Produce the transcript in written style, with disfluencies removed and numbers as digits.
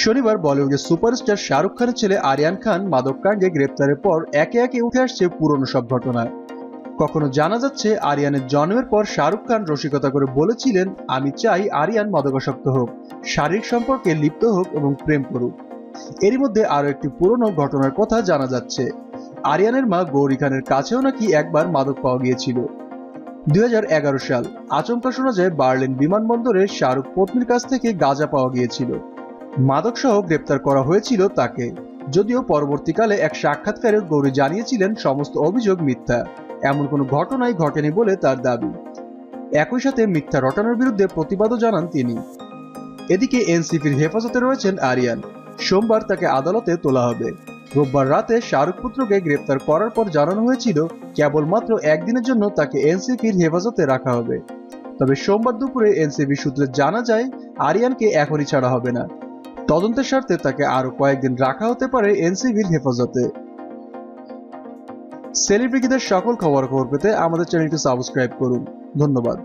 শনিবার বলিউডের সুপারস্টার শাহরুখ খানের ছেলে আরিয়ান খান মাদক কাণ্ডে গ্রেপ্তারের পর একে একে উঠে আসছে পুরনো সব ঘটনা। কখনো জানা যাচ্ছে আরিয়ানের জন্মের পর শাহরুখ খান রসিকতা করে বলেছিলেন, আমি চাই আরিয়ান মাদকাসক্ত হোক, শারীরিক সম্পর্কে লিপ্ত হোক এবং প্রেম করুক। এরই মধ্যে আরো একটি পুরনো ঘটনার কথা জানা যাচ্ছে। আরিয়ানের মা গৌরী খানের কাছেও নাকি একবার মাদক পাওয়া গিয়েছিল। 2011 সাল আচমকা শোনা যায় বার্লিন বিমানবন্দরে শাহরুখ পত্নীর কাছ থেকে গাঁজা পাওয়া গিয়েছিল। মাদক সহ গ্রেপ্তার করা হয়েছিল তাকে। যদিও পরবর্তীকালে এক সাক্ষাৎকারে গৌরী জানিয়েছিলেন সমস্ত অভিযোগ মিথ্যা, এমন কোনো ঘটনাই ঘটেনি বলে তার দাবি। একই সাথে মিথ্যা রটানোর বিরুদ্ধে প্রতিবাদও জানান তিনি। এদিকে এনসিপির হেফাজতে রয়েছেন আরিয়ান। সোমবার তাকে আদালতে তোলা হবে। রোববার রাতে শাহরুখ পুত্রকে গ্রেপ্তার করার পর জানানো হয়েছিল কেবলমাত্র একদিনের জন্য তাকে এনসিপির হেফাজতে রাখা হবে। তবে সোমবার দুপুরে এনসিপি সূত্রে জানা যায় আরিয়ানকে এখনই ছাড়া হবে না। তদন্তের স্বার্থে তাকে আরো কয়েকদিন রাখা হতে পারে এনসিবির হেফাজতে। সেলিব্রিটিদের সকল খবর পেতে আমাদের চ্যানেলটি সাবস্ক্রাইব করুন। ধন্যবাদ।